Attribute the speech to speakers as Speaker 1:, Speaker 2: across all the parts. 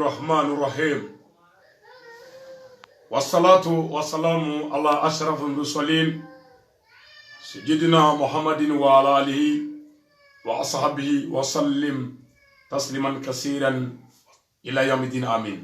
Speaker 1: الرحمن الرحيم والصلاة والسلام على أشرف المرسلين سيدنا محمد وعلى آله وأصحابه وسلم تسليما كثيرا إلى يوم الدين آمين.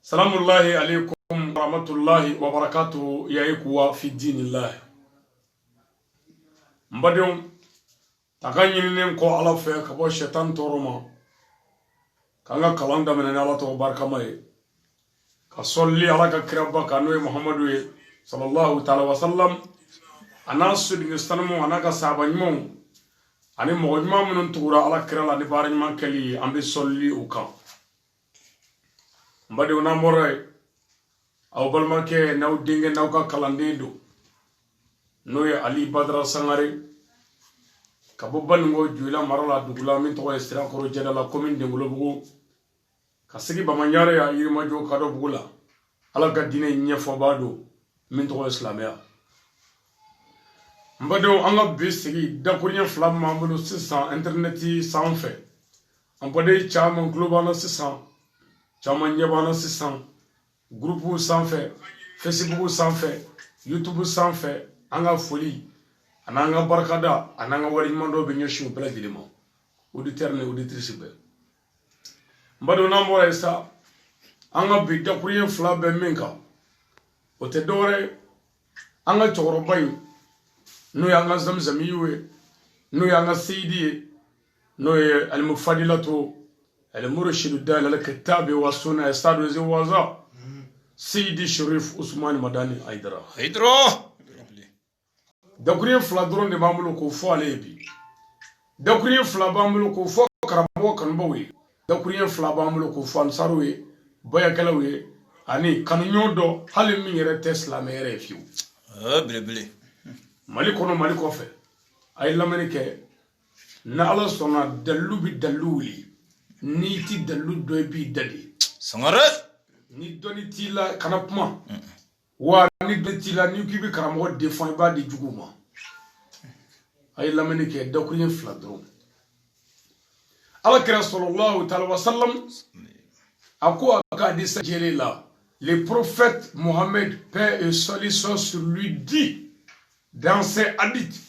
Speaker 1: سلام الله عليكم ورحمة الله وبركاته يا إخوة في دين الله. مبادئ تغنينين كو على فيك أبو الشيطان تورما kanga kalanda menene ala to barka mai ka solli ala ka kiraba kanu muhammadu sallallahu ta'ala wa sallam ana sudin stanamu ana ka sabanimo ani mojma munun tura ala kirala ni barin man kali ambe solli uka mbade una moray aw balmake naw dinge naw ka kalandedo noye ali badra sangare kabobal ngo juila marala dugula min to estira ko jedala commune de ngolobugo kasigi bamanyare ya yirma jo kado bugula ala ga dine nyefo bado min to islamia mbado anga bisigi da kurinya flam mamulu 600 interneti sans fait on pode chama global 600 chama nyebana 600 groupe sans fait facebook sans fait youtube sans fait anga folie ananga barkada ananga wari mando be nyoshi bela dilimo auditeur ne auditrice be mbado na mora isa anga bi da kuriye fla be minka o te dore anga choro bay no yanga zamzamiwe no yanga sidi no ye al mufadilatu al murshid dal al kitab wa sunna estadu zi waza sidi sharif usman madani aidra dakuriye fla dron de bamulu ko fo alebi dakuriye fla bamulu ko fo karabo kan bawi dakuriye fla bamulu ko fo ansarwe boya kalawe ani kanu nyodo halim mi yere tesla mere fiu bele malikono maliko fe ay lamanike na ala sona dalu bi daluli ni ti dalu do bi dali sangare ni doni tila kanapma wa ni betila ni kibi karamo defend ba di juguma ay lamene ke dakuriye fladro ala kira sallallahu ta'ala wa sallam akwa ka di sajelela le prophète Mohammed paix et salut soit sur lui dit dans ses hadiths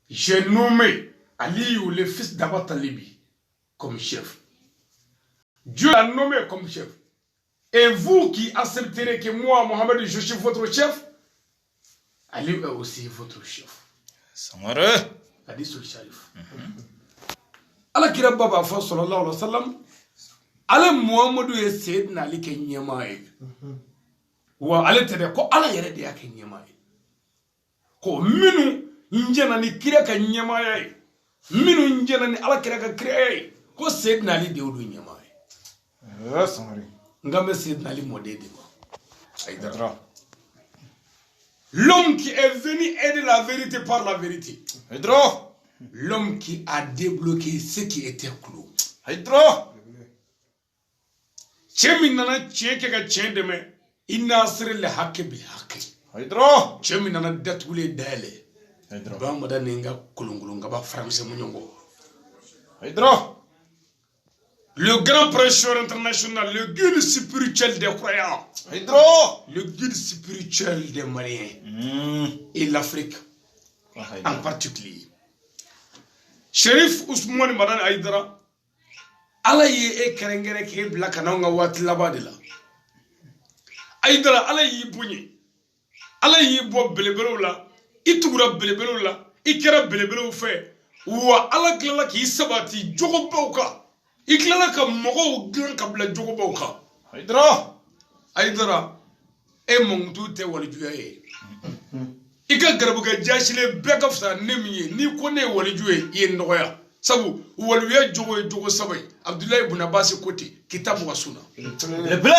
Speaker 1: j'ai nommé Ali ou le fils d'Aba Talibi comme chef. Dieu l'a nommé comme chef. Et vous qui accepterez que moi, Mohamed, je suis votre chef, Ali est aussi votre chef. Samara. Hadith sur le Sharif. Allah kira baba fa sallallahu alayhi wa sallam. Allah Muhammadu ye Sayyidina Ali ke nyema e. Wa Allah tede ko Allah yere de ke nyema e. Ko minu njena ni kira ka nyema e. Minu njena ni Allah kira ka kira e. Ko Sayyidina Ali de odu nyema e. Samara. Ngambe Sayyidina Ali modede ma. L'homme qui est venu aider la vérité par la vérité. L'homme qui a débloqué ce qui était clos. Cheminana cheke ka chendeme inasre le hakke bil hakke. Cheminana datule dale. Ba madanenga kulungulunga ba français munyongo. Le grand prêcheur international, le guide spirituel des croyants, le guide spirituel des Maliens et l'Afrique en particulier. Sharif Ousmane Madan Aïdara, Allah y est kerengere qui est black ananga wat labadela. Aïdara, Allah y est bougné. Allah y est bois belebelula, itugura belebelula, ikera belebelu fait. Ou Allah glala qui sabati, jogo boka. Iklala ka mogo glan ka bla jogo bawka aidara e mongtu te wali juye ika garbu ga jashile beka fsa nemiye ni ko ne wali juye ye ndoya sabu wali ye jogo sabay Abdullah ibn Abbas koti kitab wa sunna le ble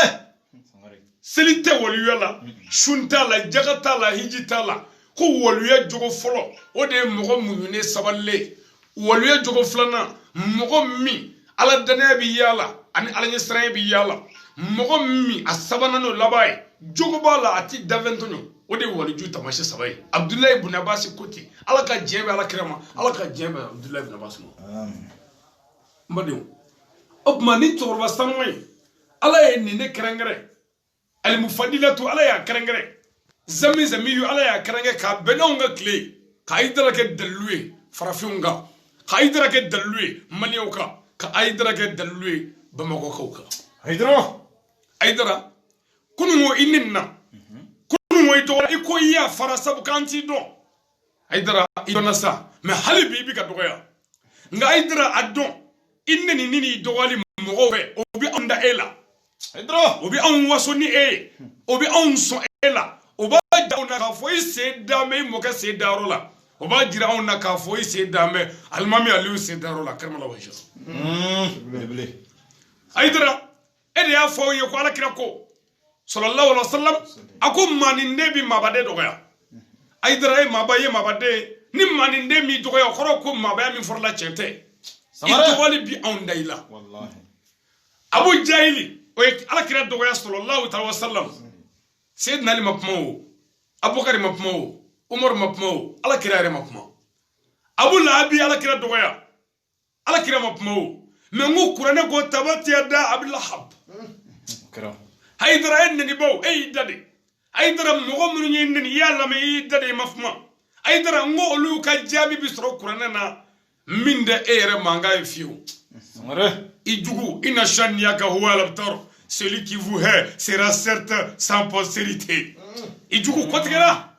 Speaker 1: selite wali yala shunta la jagata la hijita la ko wali ye jogo folo o de mogo munyune saballe wali ye jogo flana mogo mi ala dane bi yala ani ala nyesra bi yala mogo mi asabana no labai jogo bala ati daventonyo ode wali ju tamashi sabai Abdullah ibn Abbas koti ala ka jebe ala kirama ala ka jebe Abdullah ibn Abbas mo amen mbadeu obmani torba sanway ala ye nene kerengere al mufadilatu ala ya kerengere zami yu ala ya kerenge ka benonga kle ka idra ke dalwe farafunga ka idra ke dalwe manioka ka idra ke dalwe bamako kauka aidara kunu inna kunu ito iko ya farasa bukanti do aidara idonasa me halibi bi ka doya nga aidara adon inne ni nini dogali mogobe obi onda ela aidara obi on wasoni obi on so ela oba dauna ka foi se dame mo ka se darola oba jira on na ka foi se dame almami aliu se darola karmala wajho aidara ede ya fo ye ko ala kira ko sallallahu alaihi wasallam ako maninde bi mabade doya aidara mabaye mabade ni maninde mi doya khoro ko mabaya mi forla chete samara wali bi on dayla wallahi abu jahili o ala kira doya sallallahu alaihi wasallam sayyidina ali mapmo abubakar mapmo umar mapmo ala kira re mapmo abu labi ala kira doya ala kira mapmo mengu kurane go tabati yada abdullah kira haydara enni bo dadi haydara mo mun ñi yalla me dadi mafma haydara ngolu ka jabi bi soro kurane na minde ere manga fiu samare ijugu ina shaniaka huwa l'abtar celui qui vous hait sera certain sans postérité ijugu kotigala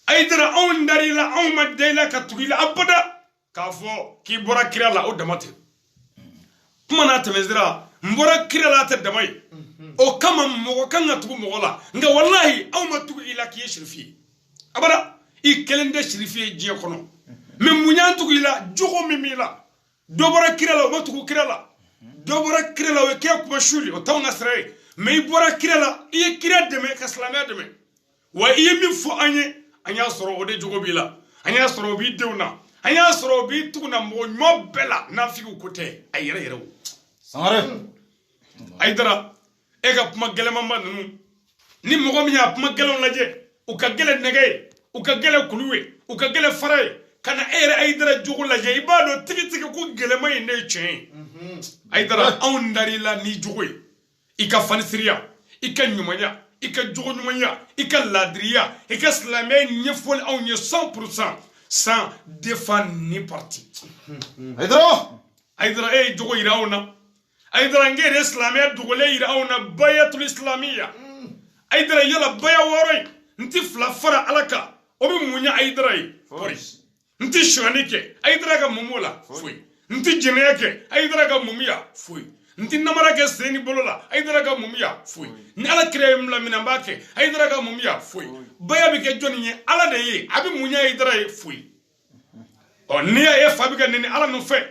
Speaker 1: haydara on darila on madela katugila abada kafo ki bora kirala o damate mana temezira mbora kirala ta damai o kama mogo kanga tugu mogola nga wallahi aw matugu ila ki shirifi abada I kelende shirifi jiya kono me munyan tugu ila jogo mimila dobora kirala matugu kirala dobora kirala we ke kuma shuli o tawna sray me bora kirala I kira deme ka salama deme wa I mi fo anya soro o de jogo bila anya soro bi dewna anya soro bi tugu na mo bela na figu kote ayere yere sangare aidara ega puma gelema nunu ni mogo mi ya puma gelon laje u ka gele nege u ka gele kuluwe u ka gele faray kana ere aidara jogo laje ibado tigi ko gelema inde chen aidara on darila ni jogo ika fanisriya ika nyumanya ika jogo nyumanya ika ladriya ika slamé nyefol on 100% sans défendre ni parti aidara jogo iraona aidara ngere islamiyya dugule irauna bayatul islamiyya aidara yala baya woroi nti flafara alaka obi munya aidara pori nti shwanike aidara ga mumula fui nti jineke aidara ga mumia fui nti namara ga seni bolola aidara ga mumia fui ni ala krem la minambake aidara ga mumia fui baya bike joni ala de yi abi munya aidara fui o niya fabiga nini ala no fe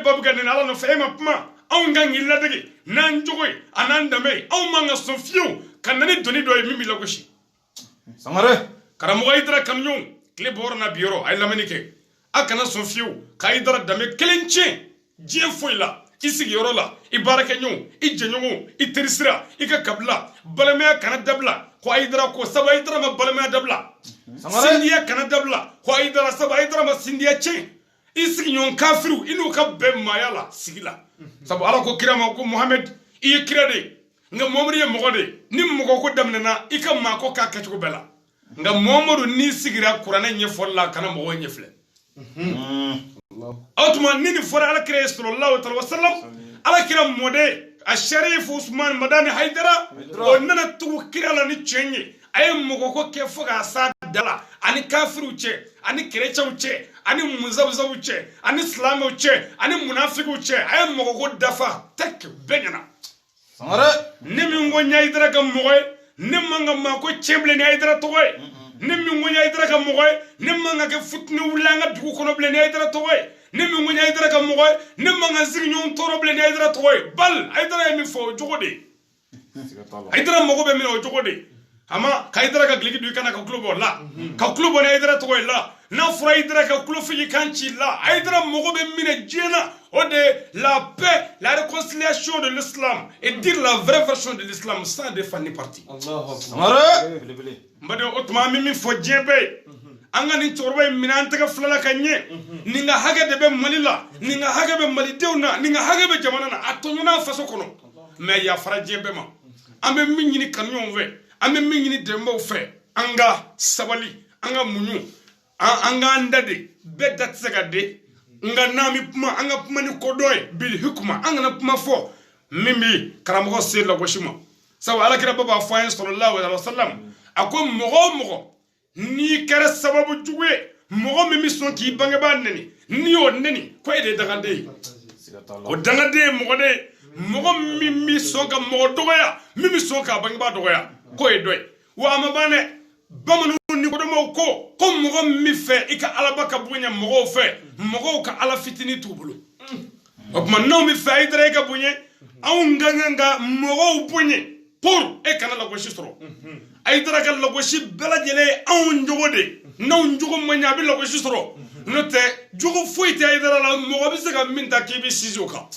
Speaker 1: babuga nini ala no fe mapma on gangi ladegi nan jogoy ananda me on manga sofiu kanani doni do mimi lagoshi samare karamo aidra kamnyon kle borna biro ay lamanike akana sofiu kaidra dame kelenche je foila isigi yorola ibaraka nyon ijenyon iterisira ika kabla balame kana dabla ko aidra ko saba aidra ma balame dabla samare sindiya kana dabla ko aidra saba aidra ma sindiya che isigi nyon kafiru inu ka be mayala sigila sabu ala ko kirama ko Muhammad I kirade nga momri mogode ni mogo ko damnana ika mako ka kacco bela nga momodu ni sigira qur'ana nye folla kana mogo nye fle atuma nini fora ala kire sallallahu alaihi wasallam ala kira mode asharif Usman Madani Haidara o nana tu kirala ni chenye ay mogo ko ke foga sa dala ani kafiru che ani kerecha che ani muzabzabu che ani islamu che ani munafiku che ay mogo ko dafa tek benyana samara nimi ngonya idra ga mogoy nimanga mako chemble ni idra togoy nimi ngonya idra ga mogoy nimanga ke futni wulanga dugu kono ble ni idra togoy nimi ngonya idra ga mogoy nimanga zignon toro ble ni idra togoy bal idra mi fo jogode idra mogo be mi o jogode ama kaidra ka gligi du kana ka klubo la ka klubo ne idra to la na fura idra ka klubo fi kanchi la idra mogo be mine jena o de la paix la réconciliation de l'islam et dire la vraie version de l'islam sans défendre parti Allahu akbar mbade otuma mimi fo jebe anga ni chorba minan taga flala kanye ninga hage de be malila ninga hage be malidewna ninga hage be jamana na atonyana faso kono me ya faraje be ma ambe minyini kanyon ve ambe minyini dembo fe anga sabali anga munyu anga ndade be datsega de nga nami puma anga puma ni kodoy bil hukma anga na puma fo mimi karamo se la goshima sawa ala kira baba fa sallallahu alaihi wasallam ako mogo ni kara sababu juwe mogo mimi son ki bange ba neni ni o neni ko ede dagande o dagande mogo mimi son ka mogo dogoya mimi son ka bange ba dogoya ko edoy wa amabane bamanu ni ko mo ko mogo mi fe ika alabaka bunya mogo fe mogo ka ala fitini tubulu o kuma no mi fe idre ka bunye aun nganga mogo bunye pour e kana la goshi soro ay dara gal la goshi bela jele aun jogode naw jogo manya bi la goshi soro note jogo foite ay dara la mogo bi sega minta kibi sizoka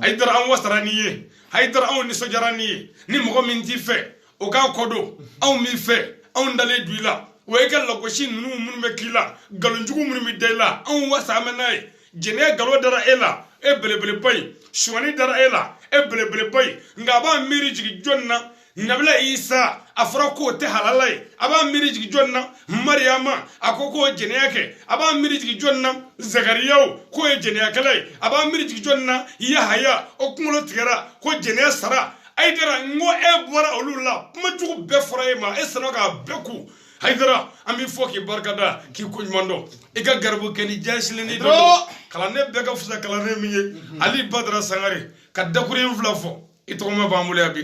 Speaker 1: ay dara an wasrani ay dara an ni sojarani ni mogo minti fe o ga kodo aw mi fe aw ndale duila we gal la goshi nunu mun me kila galon jogo mun mi dela an wasa manay jene galo dara ela e belebele bay shwani dara ela e belebele bay ngaba miri jigi jonna nabla isa afrako te halalai aba miri jigi jonna maryama akoko jene yake aba miri jigi jonna zakariya ko e jene yake lai aba miri jigi jonna yahaya okumulo tigara ko jene sara aidara ngo e bora olula kuma jugu be forayma e sanoga beku haydara ami foki barkada ki kuñmando e ga garbu keni jasileni do kala ne be ga fusa kala ne miye ali badra sangare ka dakuri flafo itoma bamule abi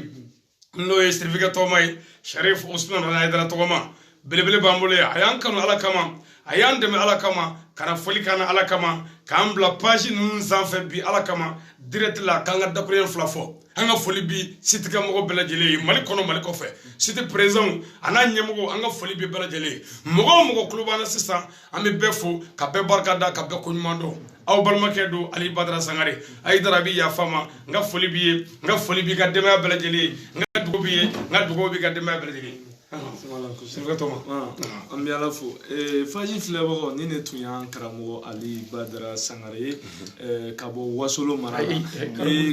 Speaker 1: no e certificat to may sharif usman haydara to ma belebele bamule ayan kanu ala kama ayan deme ala kama kana foli kana ala kama kambla page nun sanfe bi ala kama direct la kanga dakuri flafo anga foli bi sitika mogo bela jele mali kono mali ko fe siti president ana nyemgo anga foli bi bela jele mogo klubana sisa ambe befo ka be barkada ka be kunymando aw balmake do ali badra sangare ay darabi ya fama nga foli bi ka dema bela jele nga dugo bi ka dema bela jele
Speaker 2: an bɛ ala fo faji filɛbagaw ni ne tun y'an karamɔgɔ ali badara sangare ka bɔ wasolo mara la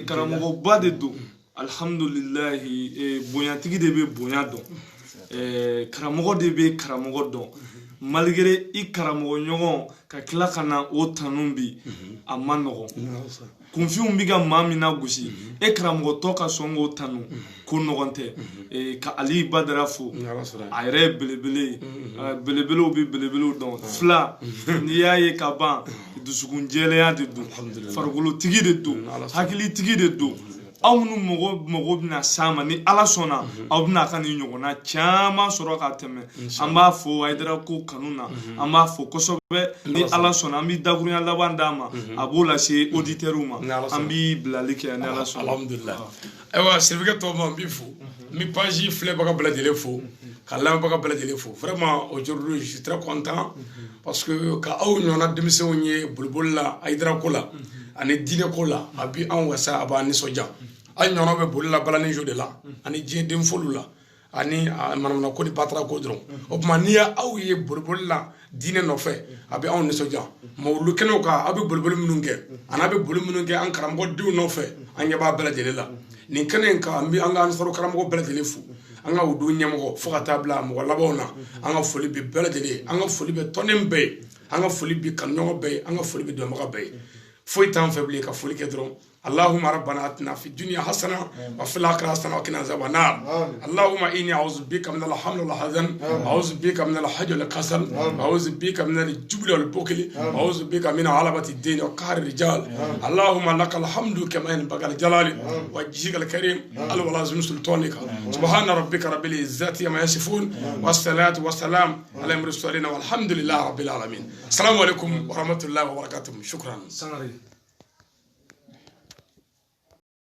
Speaker 2: karamɔgɔba de don alhamdulilahi bonyatigi de bɛ bonya dɔn karamɔgɔ de bɛ karamɔgɔ dɔn malgré i karamɔgɔ ɲɔgɔn ka tila ka na o tanu bi a ma nɔgɔn kunfiw bi ka maa min na gosi e karamɔgɔ tɔ ka sɔn k'o tanu ko nɔgɔn tɛ ka ali badara fo a yɛrɛ ye belebele ye belebelew bɛ belebelew dɔn fila n'i y'a ye ka ban dusukun jɛlenya de don farikolotigi de don hakilitigi de don aw minnu mɔgɔ bɛna s'a ma ni ala sɔnna aw bɛna ka nin ɲɔgɔnna caman sɔrɔ ka tɛmɛ an b'a fɔ Hayidara ko kanu na an b'a fɔ kosɛbɛ ni ala sɔnna an bɛ dakurunya laban d'a ma a b'o lase auditeurs ma an bɛ bilali kɛ ni ala sɔnna
Speaker 1: alhamdulillah ayiwa certificat tɔ ma n b'i fo n bɛ page filɛbaga bɛɛ lajɛlen fo ka lamɛnbaga bɛɛ lajɛlen fo vraiment aujourd'hui je suis très content parce que ka aw ɲɔgɔnna denmisɛnw ye boliboli la Hayidara ko la ani diinɛ ko la a bɛ an wasa a b'an nisɔndiya an ɲɔgɔnnaw bɛ boli la balani jo de la ani diɲɛ den foliw la ani manamana ko ni batara ko dɔrɔn o tuma n'i y'aw ye boliboli la diinɛ nɔfɛ a bɛ anw nisɔndiya mawulu kɛnɛw kan a bɛ boliboli minnu kɛ ani a bɛ boli minnu kɛ an karamɔgɔ denw nɔfɛ an ɲɛ b'a bɛɛ lajɛlen la nin kɛnɛ in kan an bɛ an ka ansaro karamɔgɔ bɛɛ lajɛlen fo an ka u ɲɛmɔgɔ fo ka taa bila mɔgɔ labanw na an ka foli bɛ bɛɛ lajɛlen an ka foli bɛ tɔnden bɛɛ ye an ka foli bɛ kanuɲɔgɔn bɛɛ ye an ka foli bɛ dɔnbaga bɛɛ ye foyi t'an fɛ bilen ka foli kɛ dɔrɔn اللهم ربنا اتنا في الدنيا حسنه وفي الاخره حسنه وقنا عذاب النار اللهم اني اعوذ بك من الحمل والحزن اعوذ بك من الحج والكسل اعوذ بك من الجبن والبخل اعوذ بك من علبة الدين وقهر الرجال اللهم لك الحمد كما ينبغي الجلال وجهك الكريم الولازم سلطانك سبحان ربك رب العزه عما يصفون والصلاه والسلام على المرسلين والحمد لله رب العالمين السلام عليكم ورحمه الله وبركاته شكرا